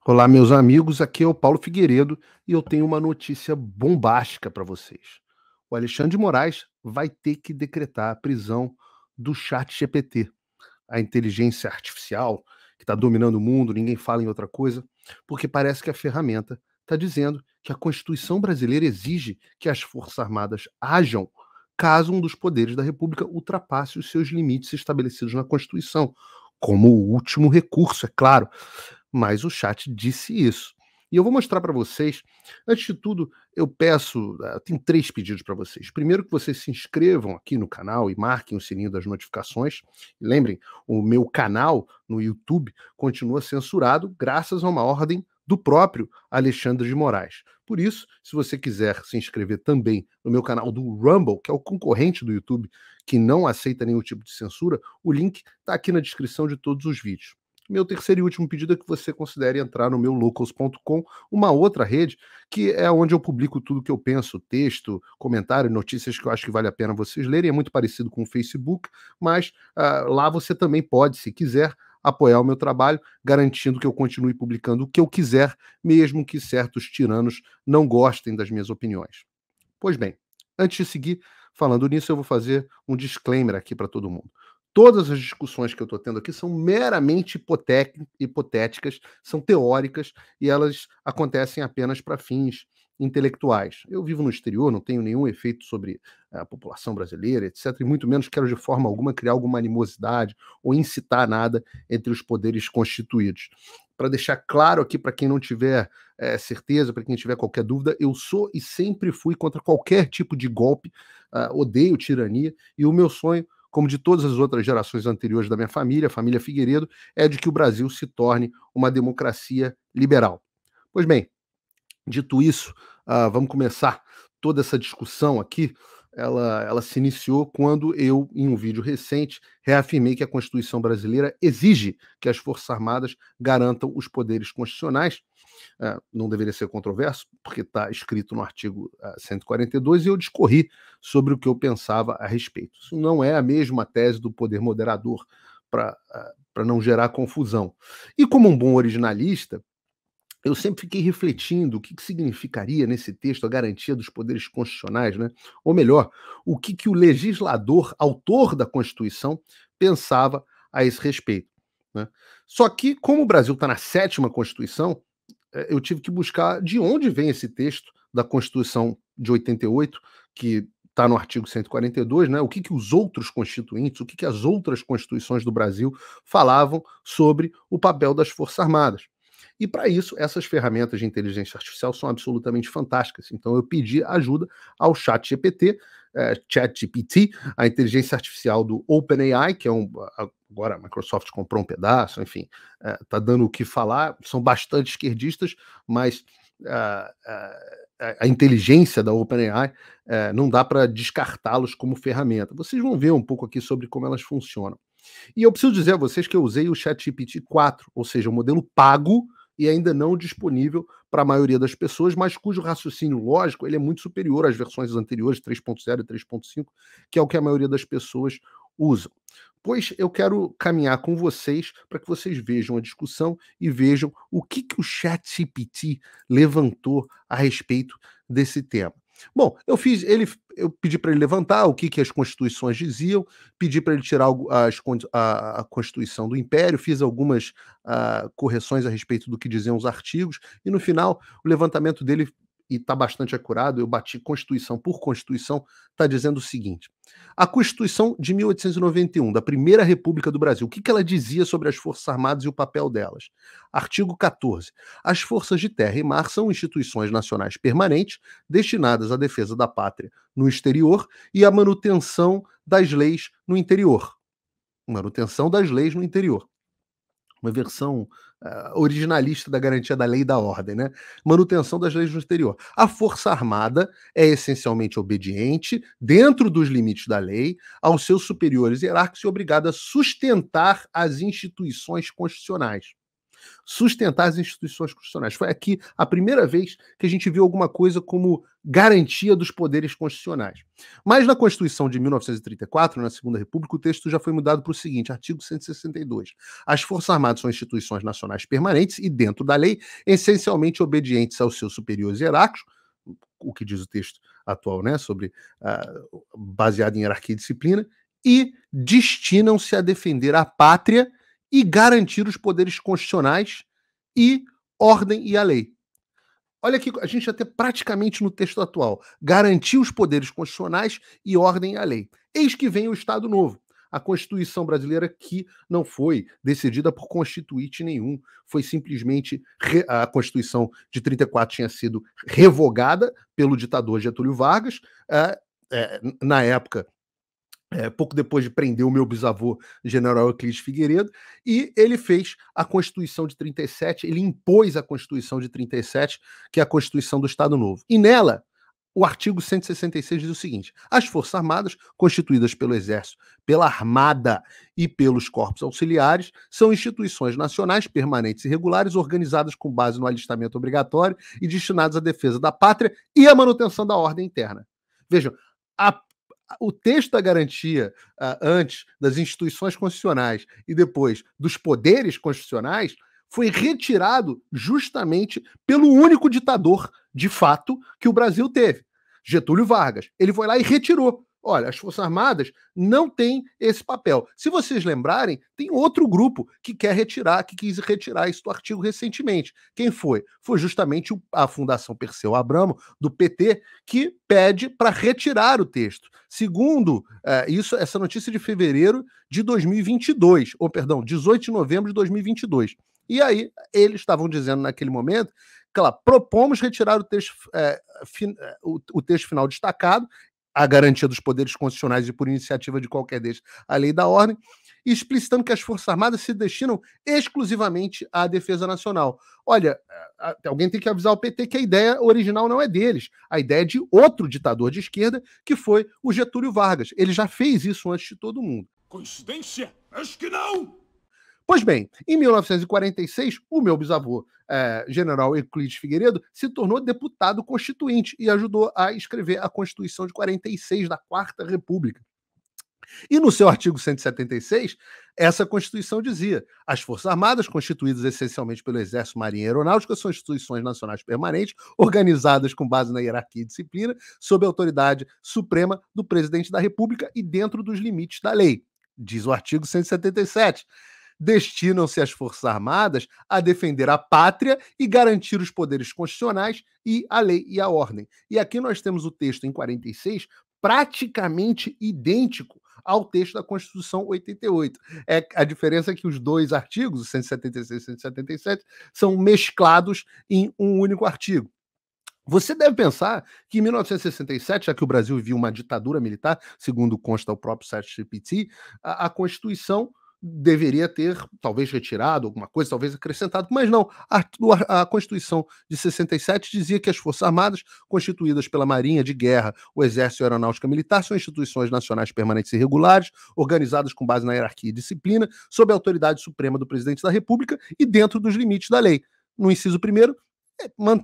Olá, meus amigos, aqui é o Paulo Figueiredo e eu tenho uma notícia bombástica para vocês. O Alexandre de Moraes vai ter que decretar a prisão do ChatGPT, a inteligência artificial que está dominando o mundo, ninguém fala em outra coisa, porque parece que a ferramenta está dizendo que a Constituição brasileira exige que as Forças Armadas hajam caso um dos poderes da República ultrapasse os seus limites estabelecidos na Constituição, como o último recurso, é claro. Mas o chat disse isso. E eu vou mostrar para vocês. Antes de tudo, eu peço, tenho 3 pedidos para vocês. Primeiro, que vocês se inscrevam aqui no canal e marquem o sininho das notificações. E lembrem, o meu canal no YouTube continua censurado graças a uma ordem do próprio Alexandre de Moraes. Por isso, se você quiser se inscrever também no meu canal do Rumble, que é o concorrente do YouTube, que não aceita nenhum tipo de censura, o link está aqui na descrição de todos os vídeos. Meu terceiro e último pedido é que você considere entrar no meu locals.com, uma outra rede que é onde eu publico tudo que eu penso, texto, comentário, notícias que eu acho que vale a pena vocês lerem. É muito parecido com o Facebook, mas lá você também pode, se quiser, apoiar o meu trabalho, garantindo que eu continue publicando o que eu quiser, mesmo que certos tiranos não gostem das minhas opiniões. Pois bem, antes de seguir falando nisso, eu vou fazer um disclaimer aqui para todo mundo. Todas as discussões que eu estou tendo aqui são meramente hipotéticas, são teóricas e elas acontecem apenas para fins intelectuais. Eu vivo no exterior, não tenho nenhum efeito sobre a população brasileira, etc., e muito menos quero de forma alguma criar alguma animosidade ou incitar nada entre os poderes constituídos. Para deixar claro aqui para quem não tiver certeza, para quem tiver qualquer dúvida, eu sou e sempre fui contra qualquer tipo de golpe, odeio tirania, e o meu sonho, como de todas as outras gerações anteriores da minha família, a família Figueiredo, é de que o Brasil se torne uma democracia liberal. Pois bem, dito isso, vamos começar toda essa discussão aqui. Ela se iniciou quando eu, em um vídeo recente, reafirmei que a Constituição brasileira exige que as Forças Armadas garantam os poderes constitucionais. Não deveria ser controverso, porque está escrito no artigo 142, e eu discorri sobre o que eu pensava a respeito. Isso não é a mesma tese do poder moderador, para não gerar confusão. E como um bom originalista, eu sempre fiquei refletindo o que significaria nesse texto a garantia dos poderes constitucionais, né? Ou melhor, o que o legislador, autor da Constituição, pensava a esse respeito, né? Só que, como o Brasil está na 7ª Constituição, eu tive que buscar de onde vem esse texto da Constituição de 88, que está no artigo 142, né? O que os outros constituintes, o que as outras constituições do Brasil falavam sobre o papel das Forças Armadas. E para isso, essas ferramentas de inteligência artificial são absolutamente fantásticas. Então eu pedi ajuda ao ChatGPT, ChatGPT, a inteligência artificial do OpenAI, que é agora a Microsoft comprou um pedaço, enfim, está dando o que falar, são bastante esquerdistas, mas a inteligência da OpenAI não dá para descartá-los como ferramenta. Vocês vão ver um pouco aqui sobre como elas funcionam. E eu preciso dizer a vocês que eu usei o ChatGPT 4, ou seja, o modelo pago e ainda não disponível para a maioria das pessoas, mas cujo raciocínio lógico ele é muito superior às versões anteriores, 3.0 e 3.5, que é o que a maioria das pessoas usam. Pois eu quero caminhar com vocês para que vocês vejam a discussão e vejam o que o ChatGPT levantou a respeito desse tema. Bom, eu pedi para ele levantar o que as constituições diziam, pedi para ele tirar a Constituição do Império, fiz algumas correções a respeito do que diziam os artigos, e no final o levantamento dele, e está bastante acurado, eu bati Constituição por Constituição, está dizendo o seguinte: a Constituição de 1891, da Primeira República do Brasil, o que ela dizia sobre as Forças Armadas e o papel delas? Artigo 14. As Forças de Terra e Mar são instituições nacionais permanentes destinadas à defesa da pátria no exterior e à manutenção das leis no interior. Manutenção das leis no interior. Uma versão originalista da garantia da lei e da ordem, né? Manutenção das leis no exterior. A Força Armada é essencialmente obediente, dentro dos limites da lei, aos seus superiores hierárquicos e obrigada a sustentar as instituições constitucionais. sustentar as instituições constitucionais. Foi aqui a primeira vez que a gente viu alguma coisa como garantia dos poderes constitucionais. Mas na Constituição de 1934, na Segunda República, o texto já foi mudado para o seguinte, artigo 162. As Forças Armadas são instituições nacionais permanentes e, dentro da lei, essencialmente obedientes aos seus superiores hierárquicos, o que diz o texto atual, né, sobre baseado em hierarquia e disciplina, e destinam-se a defender a pátria e garantir os poderes constitucionais e ordem e a lei. Olha aqui, a gente já tem praticamente no texto atual, garantir os poderes constitucionais e ordem e a lei. Eis que vem o Estado Novo. A Constituição brasileira que não foi decidida por constituinte nenhum, foi simplesmente a Constituição de 34 tinha sido revogada pelo ditador Getúlio Vargas, na época, pouco depois de prender o meu bisavô, general Euclides Figueiredo, e ele fez a Constituição de 37, ele impôs a Constituição de 37, que é a Constituição do Estado Novo. E nela, o artigo 166 diz o seguinte: as Forças Armadas, constituídas pelo Exército, pela Armada e pelos Corpos Auxiliares, são instituições nacionais permanentes e regulares, organizadas com base no alistamento obrigatório e destinadas à defesa da pátria e à manutenção da ordem interna. Vejam, o texto da garantia antes das instituições constitucionais e depois dos poderes constitucionais foi retirado justamente pelo único ditador, de fato, que o Brasil teve, Getúlio Vargas. Ele foi lá e retirou. Olha, as Forças Armadas não têm esse papel. Se vocês lembrarem, tem outro grupo que quer retirar, que quis retirar isso do artigo recentemente. Quem foi? Foi justamente a Fundação Perseu Abramo, do PT, que pede para retirar o texto. Segundo essa notícia de fevereiro de 2022, ou perdão, 18 de novembro de 2022. E aí, eles estavam dizendo naquele momento, claro, propomos retirar o texto final destacado, a garantia dos poderes constitucionais e por iniciativa de qualquer deles, a lei da ordem, explicitando que as Forças Armadas se destinam exclusivamente à defesa nacional. Olha, alguém tem que avisar o PT que a ideia original não é deles, a ideia é de outro ditador de esquerda, que foi o Getúlio Vargas. Ele já fez isso antes de todo mundo. Coincidência? Acho que não! Pois bem, em 1946, o meu bisavô, general Euclides Figueiredo, se tornou deputado constituinte e ajudou a escrever a Constituição de 46 da Quarta República. E no seu artigo 176, essa Constituição dizia: as Forças Armadas, constituídas essencialmente pelo Exército, Marinha e Aeronáutica, são instituições nacionais permanentes, organizadas com base na hierarquia e disciplina, sob a autoridade suprema do Presidente da República e dentro dos limites da lei. Diz o artigo 177. Destinam-se as Forças Armadas a defender a pátria e garantir os poderes constitucionais e a lei e a ordem. E aqui nós temos o texto em 46 praticamente idêntico ao texto da Constituição 88. A diferença é que os dois artigos, o 176 e 177, são mesclados em um único artigo. Você deve pensar que em 1967, já que o Brasil vivia uma ditadura militar, segundo consta o próprio ChatGPT, a Constituição deveria ter, talvez, retirado alguma coisa, talvez acrescentado, mas não. A Constituição de 67 dizia que as Forças Armadas, constituídas pela Marinha de Guerra, o Exército e a Aeronáutica Militar, são instituições nacionais permanentes e regulares, organizadas com base na hierarquia e disciplina, sob a autoridade suprema do Presidente da República e dentro dos limites da lei. No inciso 1º,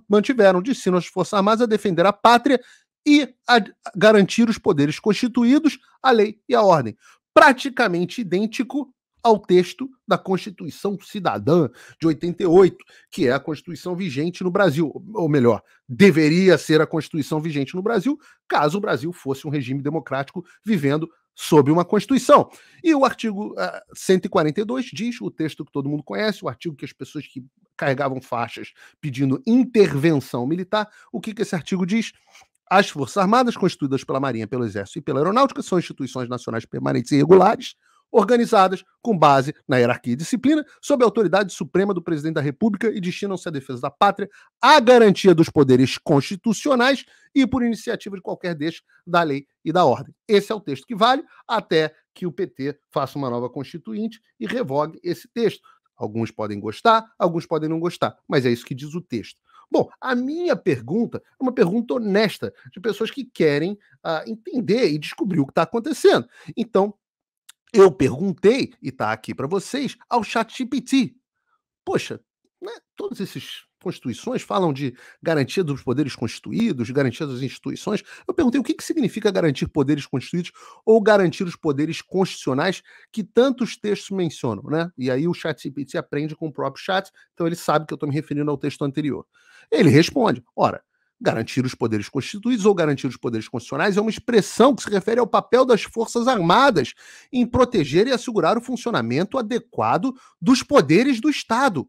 mantiveram, destinam as Forças Armadas a defender a pátria e a garantir os poderes constituídos, a lei e a ordem. Praticamente idêntico ao texto da Constituição Cidadã de 88, que é a Constituição vigente no Brasil, ou melhor, deveria ser a Constituição vigente no Brasil, caso o Brasil fosse um regime democrático vivendo sob uma Constituição. E o artigo 142 diz, o texto que todo mundo conhece, o artigo que as pessoas que carregavam faixas pedindo intervenção militar, o que esse artigo diz? As Forças Armadas, constituídas pela Marinha, pelo Exército e pela Aeronáutica, são instituições nacionais permanentes e regulares, organizadas com base na hierarquia e disciplina, sob a autoridade suprema do Presidente da República e destinam-se à defesa da pátria, à garantia dos poderes constitucionais e por iniciativa de qualquer destes da lei e da ordem. Esse é o texto que vale até que o PT faça uma nova constituinte e revogue esse texto. Alguns podem gostar, alguns podem não gostar, mas é isso que diz o texto. Bom, a minha pergunta é uma pergunta honesta, de pessoas que querem entender e descobrir o que está acontecendo. Então, eu perguntei, e está aqui para vocês, ao ChatGPT. poxa, né, todas essas constituições falam de garantia dos poderes constituídos, garantia das instituições. Eu perguntei o que significa garantir poderes constituídos ou garantir os poderes constitucionais que tantos textos mencionam, né? E aí o ChatGPT aprende com o próprio chat, então ele sabe que eu estou me referindo ao texto anterior. Ele responde, ora, garantir os poderes constituídos ou garantir os poderes constitucionais é uma expressão que se refere ao papel das Forças Armadas em proteger e assegurar o funcionamento adequado dos poderes do Estado,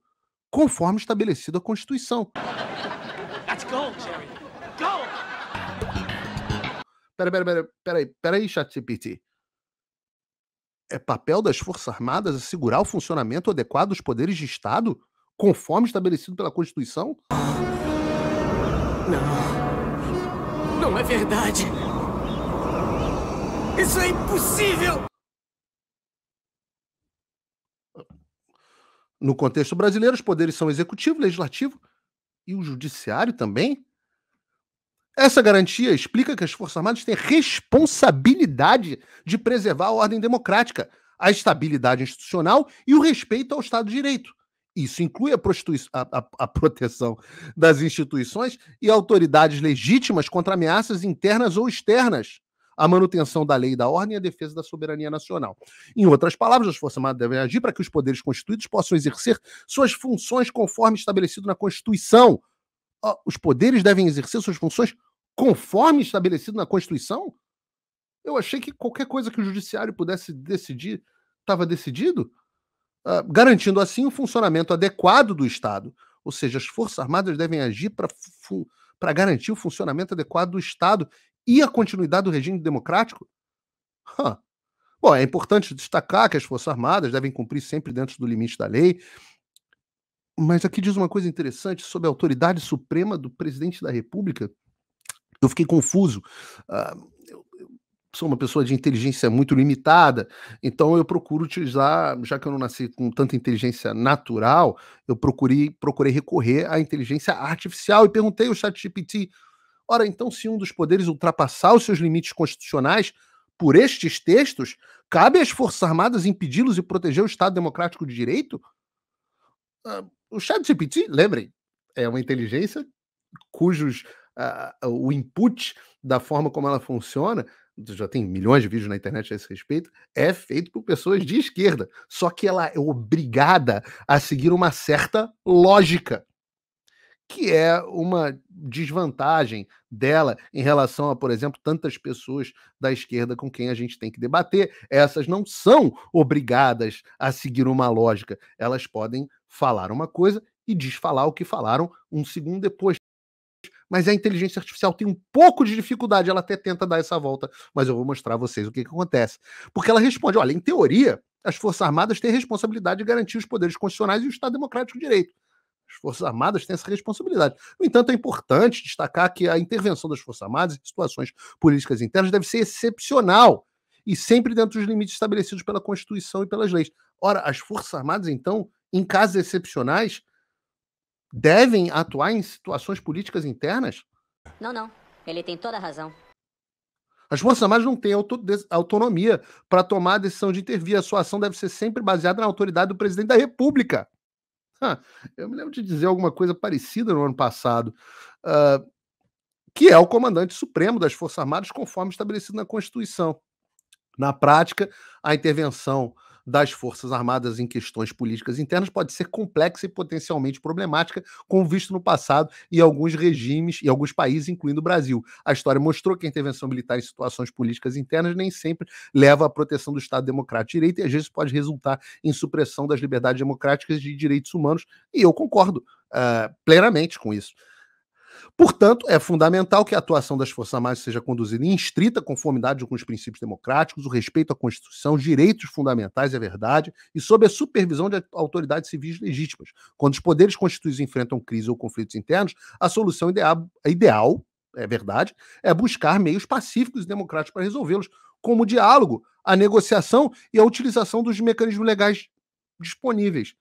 conforme estabelecido a Constituição. Let's go, Jerry. Go! Peraí, ChatGPT. É papel das Forças Armadas assegurar o funcionamento adequado dos poderes de Estado, conforme estabelecido pela Constituição? Não. Não é verdade. Isso é impossível! No contexto brasileiro, os poderes são executivo, legislativo e o judiciário também. Essa garantia explica que as Forças Armadas têm responsabilidade de preservar a ordem democrática, a estabilidade institucional e o respeito ao Estado de Direito. Isso inclui a proteção das instituições e autoridades legítimas contra ameaças internas ou externas, a manutenção da lei e da ordem e a defesa da soberania nacional. Em outras palavras, as Forças Armadas devem agir para que os poderes constituídos possam exercer suas funções conforme estabelecido na Constituição. Os poderes devem exercer suas funções conforme estabelecido na Constituição? Eu achei que qualquer coisa que o judiciário pudesse decidir estava decidido, garantindo assim o funcionamento adequado do Estado. Ou seja, as Forças Armadas devem agir para garantir o funcionamento adequado do Estado e a continuidade do regime democrático? Bom, é importante destacar que as Forças Armadas devem cumprir sempre dentro do limite da lei, mas aqui diz uma coisa interessante sobre a autoridade suprema do presidente da República. Eu fiquei confuso. Eu sou uma pessoa de inteligência muito limitada, então eu procuro utilizar, já que eu não nasci com tanta inteligência natural, eu procurei recorrer à inteligência artificial e perguntei ao ChatGPT, ora, então se um dos poderes ultrapassar os seus limites constitucionais por estes textos, cabe às Forças Armadas impedi-los e proteger o Estado Democrático de Direito? O ChatGPT, lembrem, é uma inteligência cujos o input da forma como ela funciona, já tem milhões de vídeos na internet a esse respeito, é feito por pessoas de esquerda. Só que ela é obrigada a seguir uma certa lógica, que é uma desvantagem dela em relação a, por exemplo, tantas pessoas da esquerda com quem a gente tem que debater. Essas não são obrigadas a seguir uma lógica. Elas podem falar uma coisa e desfalar o que falaram um segundo depois. Mas a inteligência artificial tem um pouco de dificuldade, ela até tenta dar essa volta, mas eu vou mostrar a vocês o que acontece. Porque ela responde, olha, em teoria, as Forças Armadas têm a responsabilidade de garantir os poderes constitucionais e o Estado Democrático de Direito. As Forças Armadas têm essa responsabilidade. No entanto, é importante destacar que a intervenção das Forças Armadas em situações políticas internas deve ser excepcional e sempre dentro dos limites estabelecidos pela Constituição e pelas leis. Ora, as Forças Armadas, então, em casos excepcionais, devem atuar em situações políticas internas? Não. Ele tem toda a razão. As Forças Armadas não têm autonomia para tomar a decisão de intervir. A sua ação deve ser sempre baseada na autoridade do presidente da República. Eu me lembro de dizer alguma coisa parecida no ano passado, que é o comandante supremo das Forças Armadas, conforme estabelecido na Constituição. Na prática, a intervenção das Forças Armadas em questões políticas internas pode ser complexa e potencialmente problemática, como visto no passado em alguns regimes e alguns países, incluindo o Brasil. A história mostrou que a intervenção militar em situações políticas internas nem sempre leva à proteção do Estado Democrático de Direito e às vezes pode resultar em supressão das liberdades democráticas e de direitos humanos, e eu concordo plenamente com isso. Portanto, é fundamental que a atuação das Forças Armadas seja conduzida em estrita conformidade com os princípios democráticos, o respeito à Constituição, os direitos fundamentais e a verdade, e sob a supervisão de autoridades civis legítimas. Quando os poderes constituídos enfrentam crise ou conflitos internos, a solução ideal, é verdade, é buscar meios pacíficos e democráticos para resolvê-los, como o diálogo, a negociação e a utilização dos mecanismos legais disponíveis.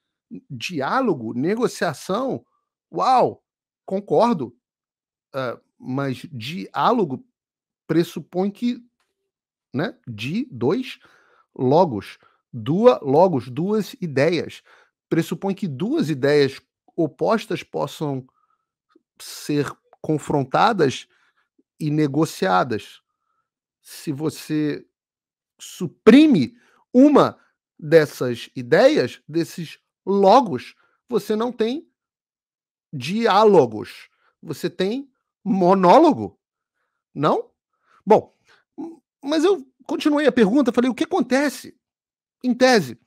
Diálogo, negociação, uau, concordo. Mas diálogo pressupõe que, né, dois logos, duas ideias, pressupõe que duas ideias opostas possam ser confrontadas e negociadas. Se você suprime uma dessas ideias, desses logos, você não tem diálogos, você tem monólogo, não? Bom, mas eu continuei a pergunta, falei, o que acontece, em tese,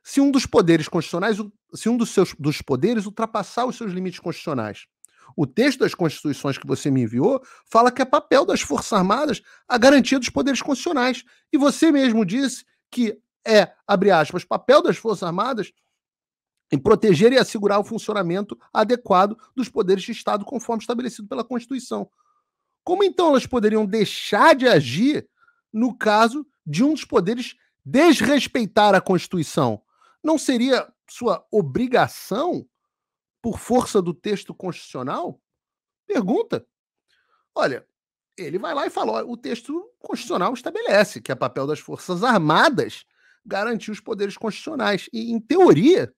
se um dos poderes constitucionais, se um dos poderes ultrapassar os seus limites constitucionais? O texto das constituições que você me enviou fala que é papel das Forças Armadas a garantia dos poderes constitucionais. E você mesmo disse que é, abre aspas, papel das Forças Armadas em proteger e assegurar o funcionamento adequado dos poderes de Estado conforme estabelecido pela Constituição. Como então elas poderiam deixar de agir no caso de um dos poderes desrespeitar a Constituição? Não seria sua obrigação, por força do texto constitucional? Pergunta. Olha, ele vai lá e fala, o texto constitucional estabelece que é papel das Forças Armadas garantir os poderes constitucionais. E, em teoria,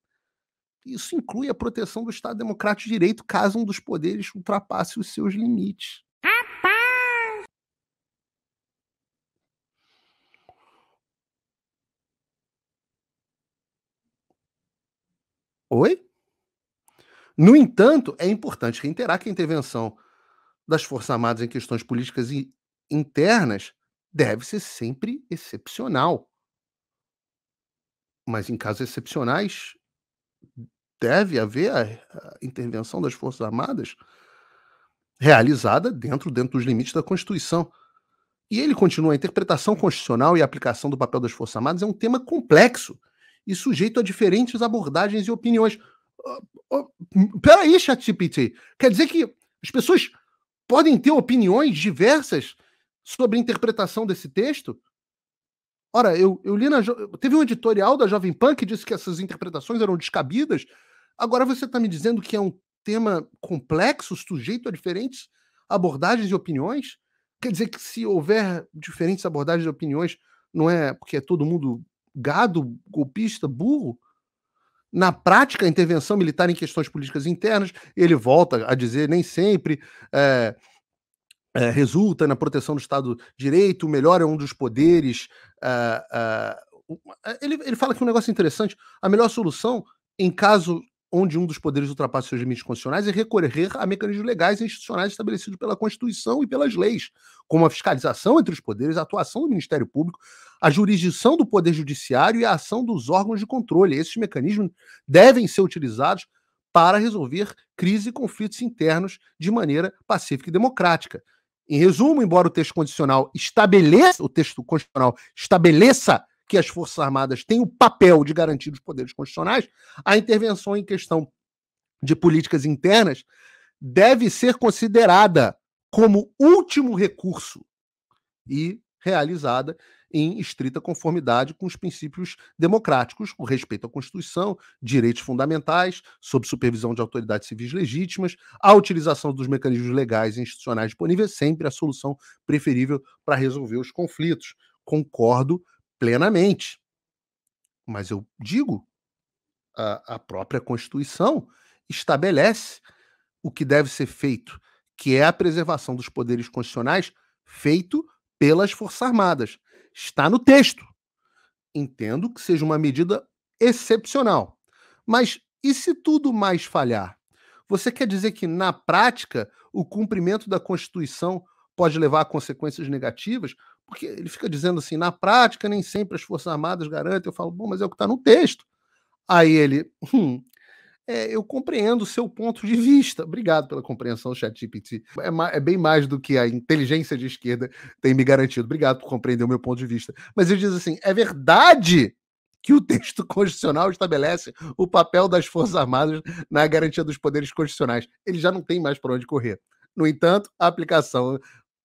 isso inclui a proteção do Estado Democrático de Direito caso um dos poderes ultrapasse os seus limites. Oi? No entanto, é importante reiterar que a intervenção das Forças Armadas em questões políticas internas deve ser sempre excepcional. Mas em casos excepcionais, deve haver a intervenção das Forças Armadas realizada dentro dos limites da Constituição. E ele continua, a interpretação constitucional e a aplicação do papel das Forças Armadas é um tema complexo e sujeito a diferentes abordagens e opiniões. Peraí, ChatGPT, quer dizer que as pessoas podem ter opiniões diversas sobre a interpretação desse texto? Ora, eu li teve um editorial da Jovem Pan que disse que essas interpretações eram descabidas. Agora você está me dizendo que é um tema complexo, sujeito a diferentes abordagens e opiniões? Quer dizer que se houver diferentes abordagens e opiniões, não é porque é todo mundo gado, golpista, burro? Na prática, a intervenção militar em questões políticas internas, ele volta a dizer, nem sempre resulta na proteção do Estado de Direito, o melhor é um dos poderes. Ele fala que um negócio interessante, a melhor solução, em caso onde um dos poderes ultrapasse seus limites constitucionais, é recorrer a mecanismos legais e institucionais estabelecidos pela Constituição e pelas leis, como a fiscalização entre os poderes, a atuação do Ministério Público, a jurisdição do Poder Judiciário e a ação dos órgãos de controle. Esses mecanismos devem ser utilizados para resolver crises e conflitos internos de maneira pacífica e democrática. Em resumo, embora o texto constitucional estabeleça que as Forças Armadas têm o papel de garantir os poderes constitucionais, a intervenção em questão de políticas internas deve ser considerada como último recurso e realizada em estrita conformidade com os princípios democráticos, o respeito à Constituição, direitos fundamentais, sob supervisão de autoridades civis legítimas, a utilização dos mecanismos legais e institucionais disponíveis, sempre a solução preferível para resolver os conflitos. Concordo plenamente. Mas eu digo, a própria Constituição estabelece o que deve ser feito, que é a preservação dos poderes constitucionais feito pelas Forças Armadas. Está no texto. Entendo que seja uma medida excepcional. Mas e se tudo mais falhar? Você quer dizer que, na prática, o cumprimento da Constituição pode levar a consequências negativas? Porque ele fica dizendo assim, na prática, nem sempre as Forças Armadas garantem. Eu falo, bom, mas é o que está no texto. Aí ele, eu compreendo o seu ponto de vista. Obrigado pela compreensão, ChatGPT. É bem mais do que a inteligência de esquerda tem me garantido. Obrigado por compreender o meu ponto de vista. Mas ele diz assim, é verdade que o texto constitucional estabelece o papel das Forças Armadas na garantia dos poderes constitucionais. Ele já não tem mais para onde correr. No entanto, a aplicação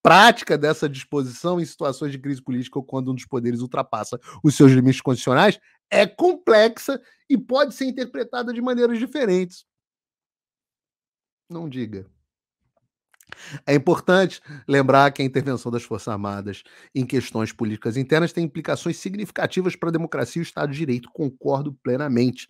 prática dessa disposição em situações de crise política ou quando um dos poderes ultrapassa os seus limites constitucionais é complexa e pode ser interpretada de maneiras diferentes. Não diga. É importante lembrar que a intervenção das Forças Armadas em questões políticas internas tem implicações significativas para a democracia e o Estado de Direito. Concordo plenamente.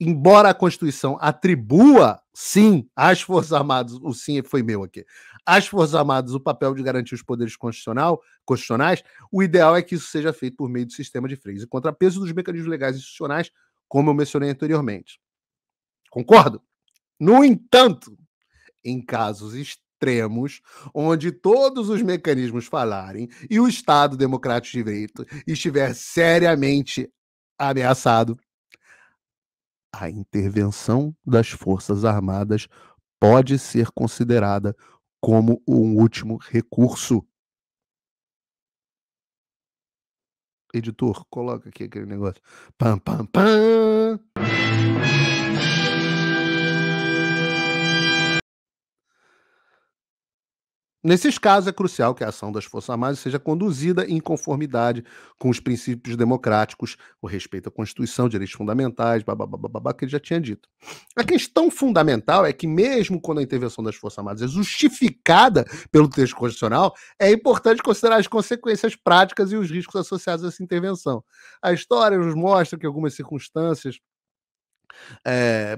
embora a Constituição atribua, sim, às Forças Armadas, o sim foi meu aqui, às Forças Armadas o papel de garantir os poderes constitucionais, o ideal é que isso seja feito por meio do sistema de freios e contrapesos dos mecanismos legais institucionais, como eu mencionei anteriormente. Concordo? No entanto, em casos extremos, onde todos os mecanismos falarem e o Estado Democrático de Direito estiver seriamente ameaçado, a intervenção das Forças Armadas pode ser considerada como um último recurso. Editor, coloca aqui aquele negócio. Pam, pam, pam. Nesses casos, é crucial que a ação das Forças Armadas seja conduzida em conformidade com os princípios democráticos, o respeito à Constituição, direitos fundamentais, babá, que ele já tinha dito. A questão fundamental é que, mesmo quando a intervenção das Forças Armadas é justificada pelo texto constitucional, é importante considerar as consequências práticas e os riscos associados a essa intervenção. A história nos mostra que algumas circunstâncias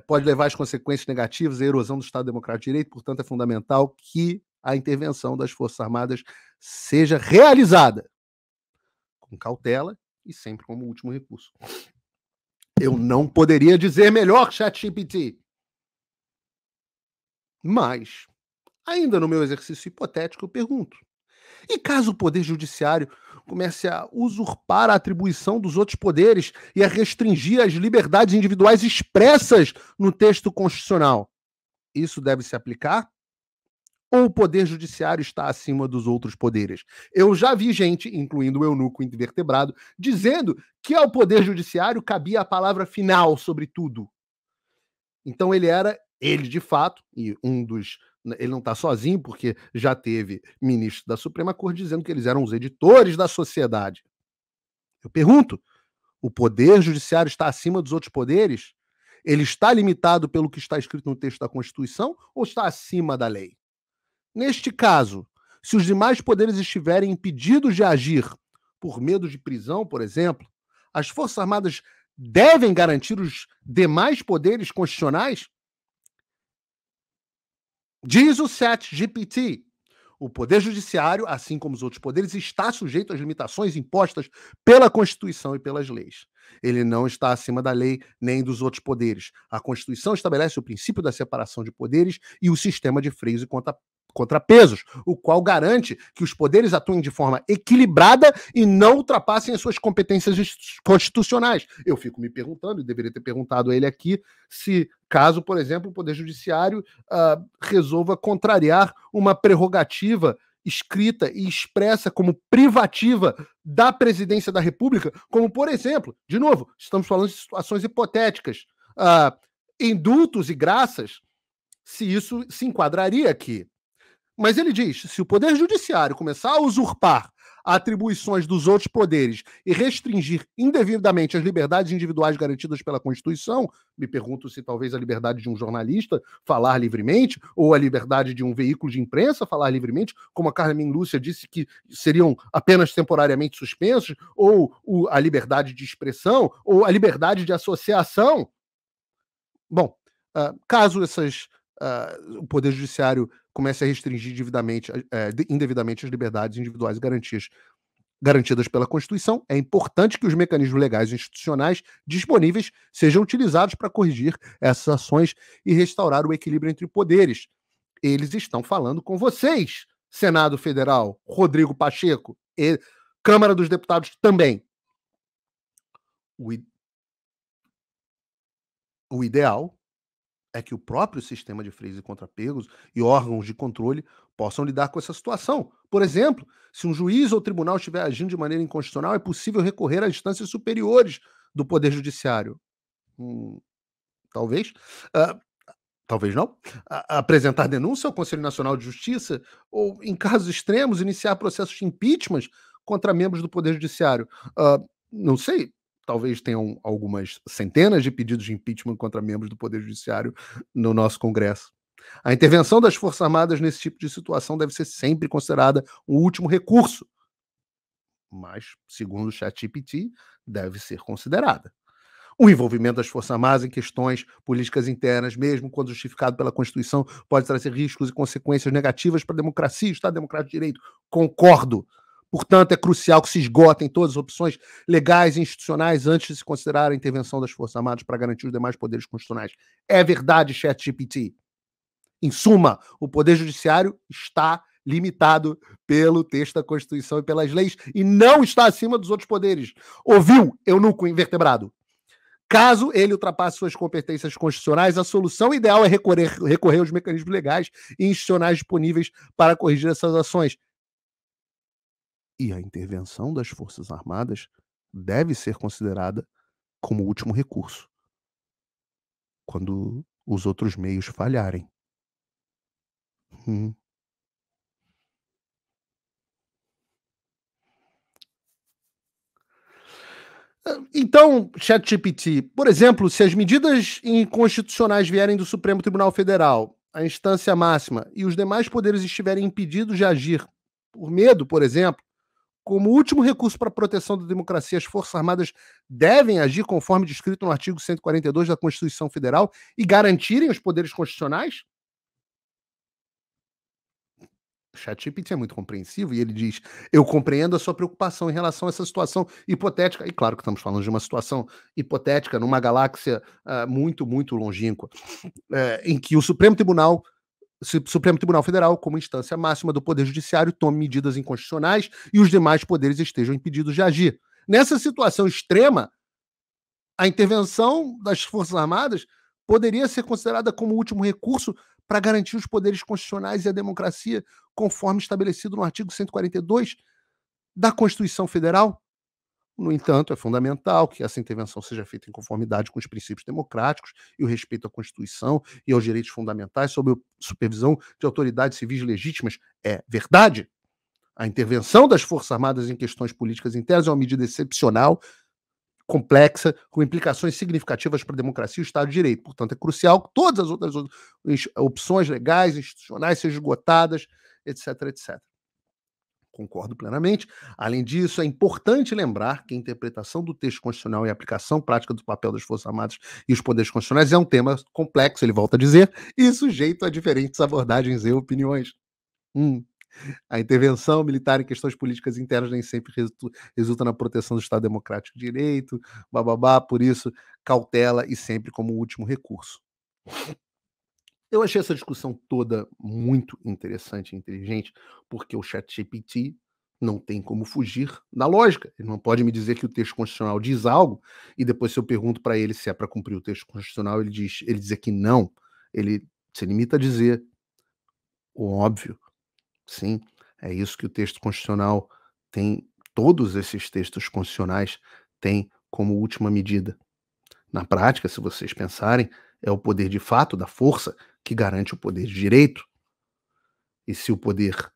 pode levar às consequências negativas e à erosão do Estado Democrático de Direito, portanto, é fundamental que a intervenção das Forças Armadas seja realizada com cautela e sempre como último recurso. Eu não poderia dizer melhor, ChatGPT. Mas, ainda no meu exercício hipotético, eu pergunto: e caso o Poder Judiciário comece a usurpar a atribuição dos outros poderes e a restringir as liberdades individuais expressas no texto constitucional? Isso deve se aplicar? Ou o Poder Judiciário está acima dos outros poderes? Eu já vi gente, incluindo o eunuco invertebrado, dizendo que ao Poder Judiciário cabia a palavra final sobre tudo. Então ele de fato, e ele não está sozinho, porque já teve ministro da Suprema Corte dizendo que eles eram os editores da sociedade. Eu pergunto, o Poder Judiciário está acima dos outros poderes? Ele está limitado pelo que está escrito no texto da Constituição ou está acima da lei? Neste caso, se os demais poderes estiverem impedidos de agir por medo de prisão, por exemplo, as Forças Armadas devem garantir os demais poderes constitucionais? Diz o ChatGPT, o Poder Judiciário, assim como os outros poderes, está sujeito às limitações impostas pela Constituição e pelas leis. Ele não está acima da lei nem dos outros poderes. A Constituição estabelece o princípio da separação de poderes e o sistema de freios e contrapesos, o qual garante que os poderes atuem de forma equilibrada e não ultrapassem as suas competências constitucionais. Eu fico me perguntando, e deveria ter perguntado a ele aqui, se caso, por exemplo, o Poder Judiciário resolva contrariar uma prerrogativa escrita e expressa como privativa da Presidência da República, como, por exemplo, de novo, estamos falando de situações hipotéticas, indultos e graças, se isso se enquadraria aqui. Mas ele diz, se o Poder Judiciário começar a usurpar atribuições dos outros poderes e restringir indevidamente as liberdades individuais garantidas pela Constituição, me pergunto se talvez a liberdade de um jornalista falar livremente, ou a liberdade de um veículo de imprensa falar livremente, como a Carmen Lúcia disse que seriam apenas temporariamente suspensos, ou a liberdade de expressão, ou a liberdade de associação. Bom, caso o Poder Judiciário comece a restringir indevidamente as liberdades individuais e garantidas pela Constituição, é importante que os mecanismos legais e institucionais disponíveis sejam utilizados para corrigir essas ações e restaurar o equilíbrio entre poderes. Eles estão falando com vocês, Senado Federal, Rodrigo Pacheco, e Câmara dos Deputados também. O ideal é que o próprio sistema de freios e contrapegos e órgãos de controle possam lidar com essa situação. Por exemplo, se um juiz ou tribunal estiver agindo de maneira inconstitucional, é possível recorrer a instâncias superiores do Poder Judiciário. Talvez. Talvez não. Apresentar denúncia ao Conselho Nacional de Justiça ou, em casos extremos, iniciar processos de impeachment contra membros do Poder Judiciário. Não sei. Talvez tenham algumas centenas de pedidos de impeachment contra membros do Poder Judiciário no nosso Congresso. A intervenção das Forças Armadas nesse tipo de situação deve ser sempre considerada um último recurso. Mas, segundo o ChatGPT, deve ser considerada. O envolvimento das Forças Armadas em questões políticas internas, mesmo quando justificado pela Constituição, pode trazer riscos e consequências negativas para a democracia e o Estado Democrático de Direito. Concordo. Portanto, é crucial que se esgotem todas as opções legais e institucionais antes de se considerar a intervenção das Forças Armadas para garantir os demais poderes constitucionais. É verdade, ChatGPT. Em suma, o Poder Judiciário está limitado pelo texto da Constituição e pelas leis e não está acima dos outros poderes. Ouviu, eunuco invertebrado? Caso ele ultrapasse suas competências constitucionais, a solução ideal é recorrer aos mecanismos legais e institucionais disponíveis para corrigir essas ações. E a intervenção das Forças Armadas deve ser considerada como último recurso, quando os outros meios falharem. Então, ChatGPT, por exemplo, se as medidas inconstitucionais vierem do Supremo Tribunal Federal, a instância máxima, e os demais poderes estiverem impedidos de agir por medo, por exemplo, como último recurso para a proteção da democracia, as Forças Armadas devem agir conforme descrito no artigo 142 da Constituição Federal e garantirem os poderes constitucionais? O ChatGPT é muito compreensivo e ele diz: eu compreendo a sua preocupação em relação a essa situação hipotética. E claro que estamos falando de uma situação hipotética numa galáxia muito, muito longínqua, em que o Supremo Tribunal Federal, como instância máxima do Poder Judiciário, tome medidas inconstitucionais e os demais poderes estejam impedidos de agir. Nessa situação extrema, a intervenção das Forças Armadas poderia ser considerada como último recurso para garantir os poderes constitucionais e a democracia, conforme estabelecido no artigo 142 da Constituição Federal. No entanto, é fundamental que essa intervenção seja feita em conformidade com os princípios democráticos e o respeito à Constituição e aos direitos fundamentais, sob a supervisão de autoridades civis legítimas. É verdade. A intervenção das Forças Armadas em questões políticas internas é uma medida excepcional, complexa, com implicações significativas para a democracia e o Estado de Direito. Portanto, é crucial que todas as outras opções legais, institucionais, sejam esgotadas, etc, etc. Concordo plenamente. Além disso, é importante lembrar que a interpretação do texto constitucional e a aplicação prática do papel das Forças Armadas e os poderes constitucionais é um tema complexo, ele volta a dizer, e sujeito a diferentes abordagens e opiniões. A intervenção militar em questões políticas internas nem sempre resulta na proteção do Estado Democrático de Direito, por isso, cautela e sempre como último recurso. Eu achei essa discussão toda muito interessante e inteligente, porque o ChatGPT não tem como fugir da lógica. Ele não pode me dizer que o texto constitucional diz algo e depois, se eu pergunto para ele se é para cumprir o texto constitucional, ele dizer que não. Ele se limita a dizer o óbvio. Sim, é isso que o texto constitucional tem, todos esses textos constitucionais têm como última medida. Na prática, se vocês pensarem, é o poder de fato da força que garante o poder de direito. E se o poder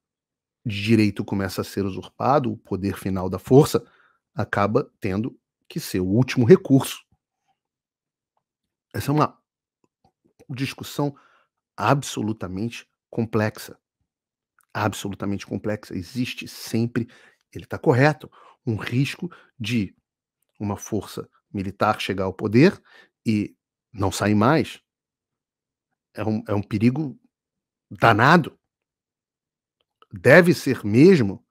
de direito começa a ser usurpado, o poder final da força acaba tendo que ser o último recurso. Essa é uma discussão absolutamente complexa. Absolutamente complexa. Existe sempre, ele está correto, um risco de uma força militar chegar ao poder e não sair mais. É um perigo danado. Deve ser mesmo.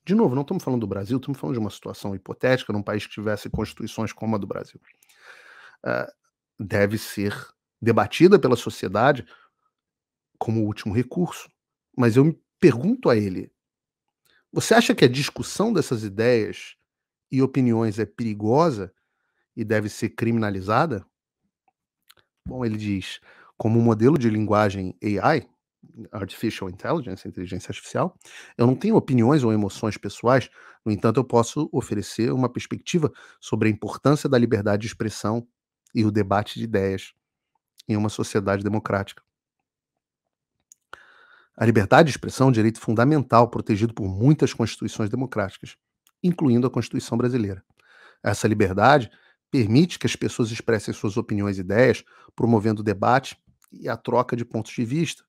De novo, não estamos falando do Brasil, estamos falando de uma situação hipotética num país que tivesse constituições como a do Brasil. Deve ser debatida pela sociedade como último recurso. Mas eu me pergunto a ele, você acha que a discussão dessas ideias e opiniões é perigosa e deve ser criminalizada? Bom, ele diz, como modelo de linguagem AI, Artificial Intelligence, inteligência artificial, eu não tenho opiniões ou emoções pessoais, no entanto, eu posso oferecer uma perspectiva sobre a importância da liberdade de expressão e o debate de ideias em uma sociedade democrática. A liberdade de expressão é um direito fundamental protegido por muitas constituições democráticas, incluindo a Constituição brasileira. Essa liberdade permite que as pessoas expressem suas opiniões e ideias, promovendo o debate e a troca de pontos de vista,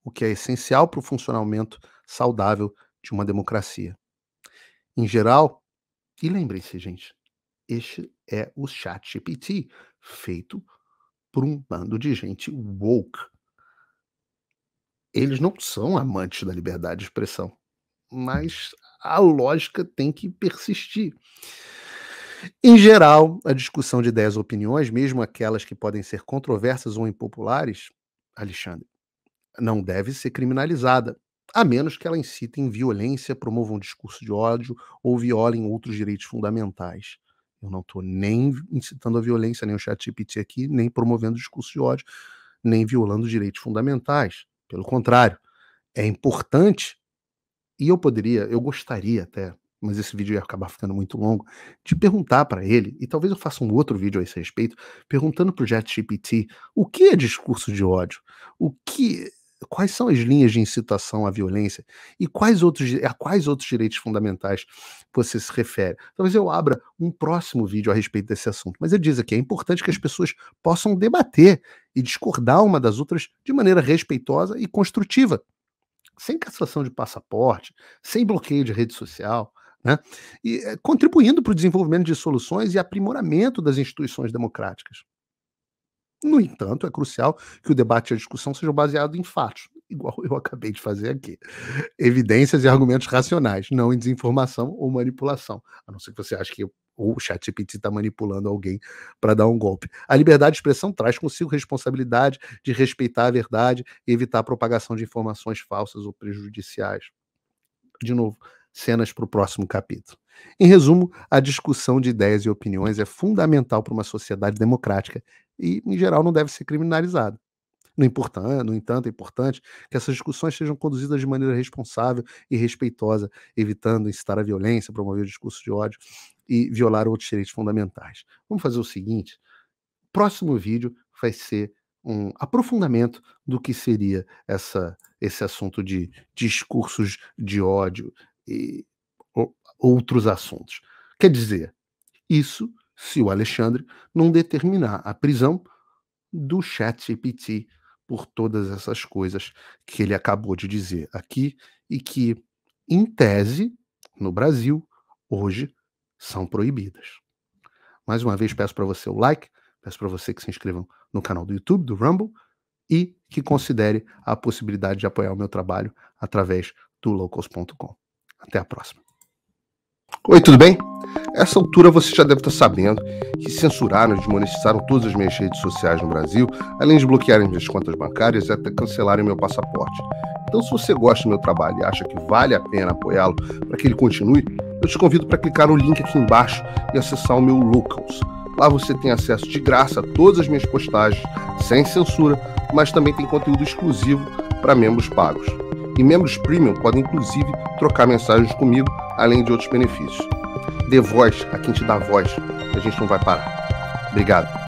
o que é essencial para o funcionamento saudável de uma democracia. Em geral, e lembrem-se, gente, Este é o ChatGPT, feito por um bando de gente woke. Eles não são amantes da liberdade de expressão, mas a lógica tem que persistir. Em geral, a discussão de ideias ou opiniões, mesmo aquelas que podem ser controversas ou impopulares, Alexandre, não deve ser criminalizada, a menos que ela incitem violência, promova um discurso de ódio ou violem outros direitos fundamentais. Eu não estou nem incitando a violência, nem o ChatGPT aqui, nem promovendo discurso de ódio, nem violando os direitos fundamentais. Pelo contrário, é importante, e eu gostaria até, mas esse vídeo ia acabar ficando muito longo, de perguntar para ele, e talvez eu faça um outro vídeo a esse respeito, perguntando para o ChatGPT o que é discurso de ódio, quais são as linhas de incitação à violência e a quais outros direitos fundamentais você se refere. Talvez eu abra um próximo vídeo a respeito desse assunto, mas ele diz aqui, é importante que as pessoas possam debater e discordar uma das outras de maneira respeitosa e construtiva, sem cassação de passaporte, sem bloqueio de rede social, né? E contribuindo para o desenvolvimento de soluções e aprimoramento das instituições democráticas. No entanto, é crucial que o debate e a discussão sejam baseados em fatos, igual eu acabei de fazer aqui. Evidências e argumentos racionais, não em desinformação ou manipulação. A não ser que você ache que o ChatGPT está manipulando alguém para dar um golpe. A liberdade de expressão traz consigo responsabilidade de respeitar a verdade e evitar a propagação de informações falsas ou prejudiciais. De novo, cenas para o próximo capítulo. Em resumo, a discussão de ideias e opiniões é fundamental para uma sociedade democrática e, em geral, não deve ser criminalizada. No entanto, é importante que essas discussões sejam conduzidas de maneira responsável e respeitosa, evitando incitar a violência, promover o discurso de ódio e violar outros direitos fundamentais. Vamos fazer o seguinte: o próximo vídeo vai ser um aprofundamento do que seria esse assunto de discursos de ódio e outros assuntos. Quer dizer, isso se o Alexandre não determinar a prisão do ChatGPT por todas essas coisas que ele acabou de dizer aqui e que, em tese, no Brasil, hoje, são proibidas. Mais uma vez, peço para você o like, peço para você que se inscrevam no canal do YouTube, do Rumble, e que considere a possibilidade de apoiar o meu trabalho através do locals.com. Até a próxima. Oi, tudo bem? Essa altura você já deve estar sabendo que censuraram e desmonetizaram todas as minhas redes sociais no Brasil, além de bloquearem minhas contas bancárias e até cancelarem meu passaporte. Então, se você gosta do meu trabalho e acha que vale a pena apoiá-lo para que ele continue, eu te convido para clicar no link aqui embaixo e acessar o meu Locals. Lá você tem acesso de graça a todas as minhas postagens, sem censura, mas também tem conteúdo exclusivo para membros pagos. E membros premium podem, inclusive, trocar mensagens comigo, além de outros benefícios. Dê voz a quem te dá voz, que a gente não vai parar. Obrigado.